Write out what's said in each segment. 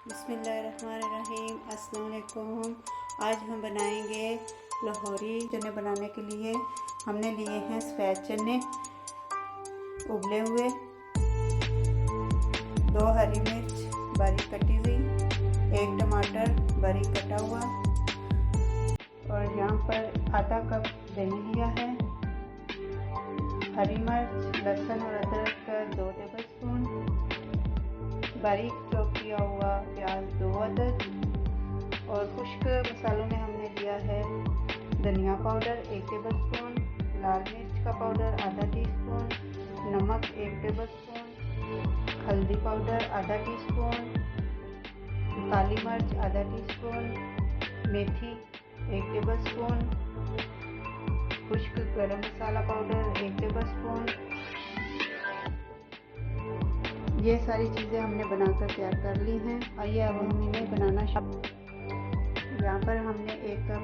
बिस्मिल्लाहिर्रहमानिर्रहीम। अस्सलाम वालेकुम। आज हम बनाएंगे लाहौरी चने। बनाने के लिए हमने लिए हैं सफ़ेद चने उबले हुए, 2 हरी मिर्च बारीक कटी हुई, 1 टमाटर बारीक कटा हुआ और यहाँ पर आधा कप दही लिया है। हरी मिर्च, लहसुन और अदरक का 2 टेबलस्पून, बारीक चॉप किया हुआ प्याज 2 अदद और खुश्क मसालों में हमने लिया है धनिया पाउडर 1 टेबलस्पून, लाल मिर्च का पाउडर आधा टीस्पून, नमक 1 टेबलस्पून, हल्दी पाउडर आधा टीस्पून, काली मिर्च आधा टीस्पून, मेथी 1 टेबलस्पून, खुश्क गरम मसाला पाउडर 1 टेबलस्पून। ये सारी चीज़ें हमने बनाकर तैयार कर ली हैं। आइए अब हम इन्हें बनाना यहाँ पर हमने 1 कप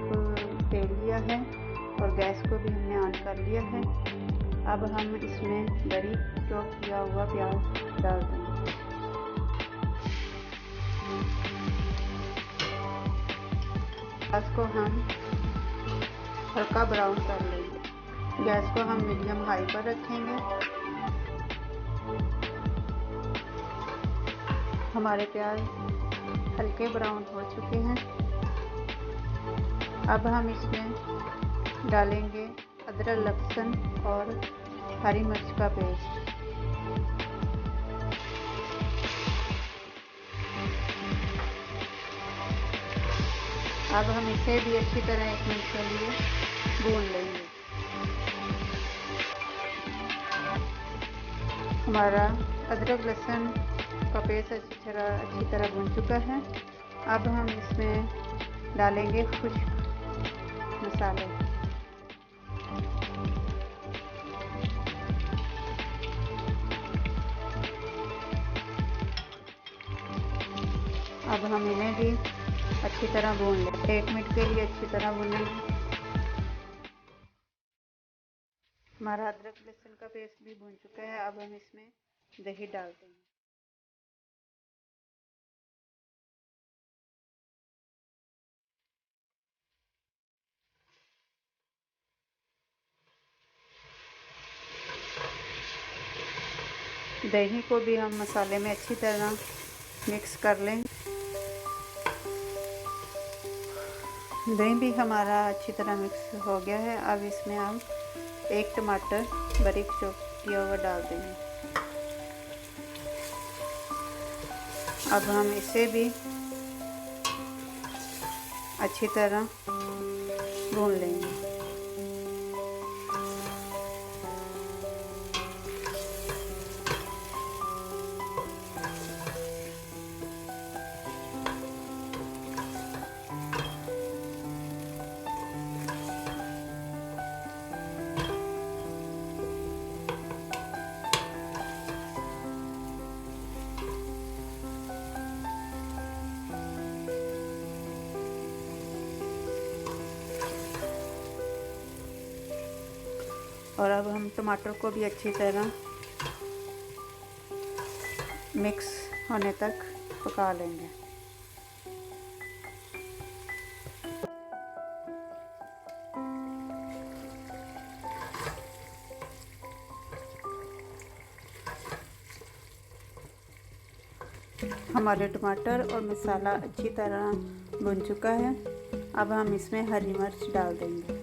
तेल लिया है और गैस को भी हमने ऑन कर लिया है। अब हम इसमें बारीक चॉप किया हुआ प्याज डाल देंगे। प्याज को हम हल्का ब्राउन कर लेंगे। गैस को हम मीडियम हाई पर रखेंगे। हमारे प्याज हल्के ब्राउन हो चुके हैं। अब हम इसमें डालेंगे अदरक, लहसुन और हरी मिर्च का पेस्ट। अब हम इसे भी अच्छी तरह 1 मिनट के लिए भून लेंगे। हमारा अदरक लहसुन का पेस्ट अच्छी तरह भून चुका है। अब हम इसमें डालेंगे खुश्क मसाले। अब हम इन्हें भी अच्छी तरह भून लेंगे। 1 मिनट के लिए अच्छी तरह भूनेंगे। हमारा अदरक लहसुन का पेस्ट भी भून चुका है। अब हम इसमें दही डाल देंगे। दही को भी हम मसाले में अच्छी तरह मिक्स कर लें। दही भी हमारा अच्छी तरह मिक्स हो गया है। अब इसमें हम 1 टमाटर बारीक चॉप किया हुआ डाल देंगे। अब हम इसे भी अच्छी तरह भून लेंगे। और अब हम टमाटर को भी अच्छी तरह मिक्स होने तक पका लेंगे। हमारे टमाटर और मसाला अच्छी तरह भुन चुका है। अब हम इसमें हरी मिर्च डाल देंगे।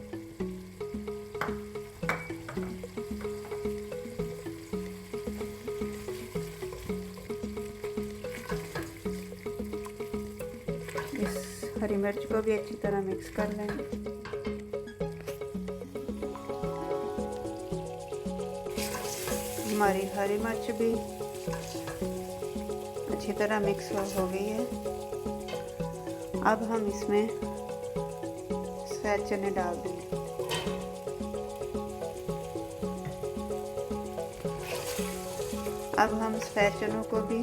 हरी मिर्च को भी अच्छी तरह मिक्स कर लेंगे। हमारी हरी मिर्च भी अच्छी तरह मिक्स हो गई है। अब हम इसमें सफ़ेद चने डाल देंगे। अब हम सफ़ेद चनों को भी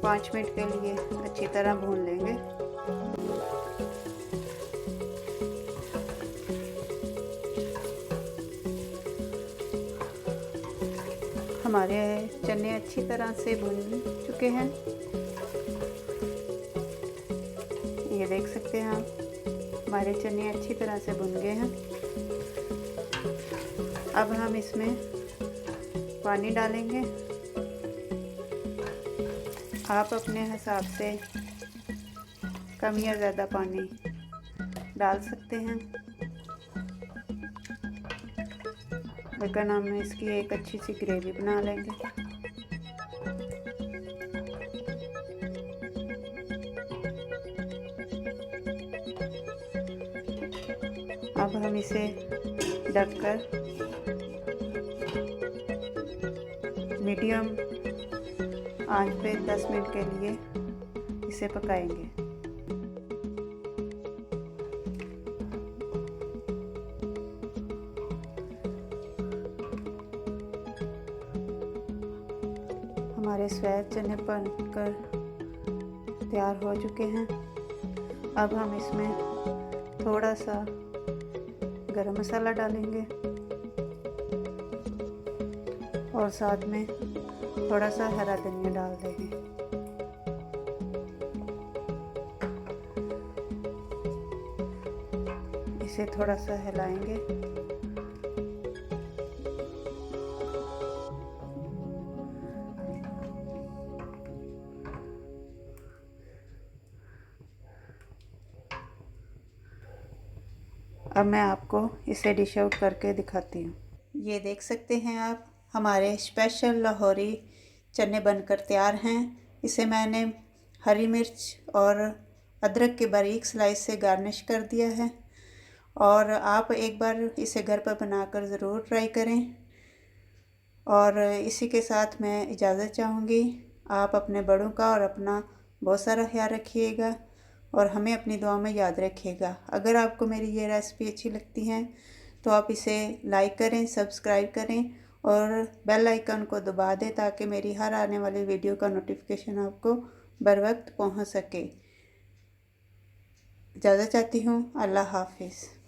5 मिनट के लिए अच्छी तरह भून लेंगे। हमारे चने अच्छी तरह से भुन चुके हैं। ये देख सकते हैं आप, हमारे चने अच्छी तरह से भुन गए हैं। अब हम इसमें पानी डालेंगे। आप अपने हिसाब से कम या ज़्यादा पानी डाल सकते हैं, लेकिन हम इसकी एक अच्छी सी ग्रेवी बना लेंगे। अब हम इसे ढककर मीडियम आंच पे 10 मिनट के लिए इसे पकाएंगे। हमारे सफ़ेद चने बनकर तैयार हो चुके हैं। अब हम इसमें थोड़ा सा गरम मसाला डालेंगे और साथ में थोड़ा सा हरा धनिया डाल देंगे। इसे थोड़ा सा हिलाएंगे। अब मैं आपको इसे डिश आउट करके दिखाती हूँ। ये देख सकते हैं आप, हमारे स्पेशल लाहौरी चने बनकर तैयार हैं। इसे मैंने हरी मिर्च और अदरक के बारीक स्लाइस से गार्निश कर दिया है, और आप एक बार इसे घर पर बनाकर ज़रूर ट्राई करें। और इसी के साथ मैं इजाज़त चाहूँगी। आप अपने बड़ों का और अपना बहुत सारा ख्याल रखिएगा और हमें अपनी दुआ में याद रखिएगा। अगर आपको मेरी ये रेसिपी अच्छी लगती है तो आप इसे लाइक करें, सब्सक्राइब करें और बेल आइकन को दबा दें ताकि मेरी हर आने वाली वीडियो का नोटिफिकेशन आपको बर वक्त पहुँच सके। इजाज़त चाहती हूँ। अल्लाह हाफिज़।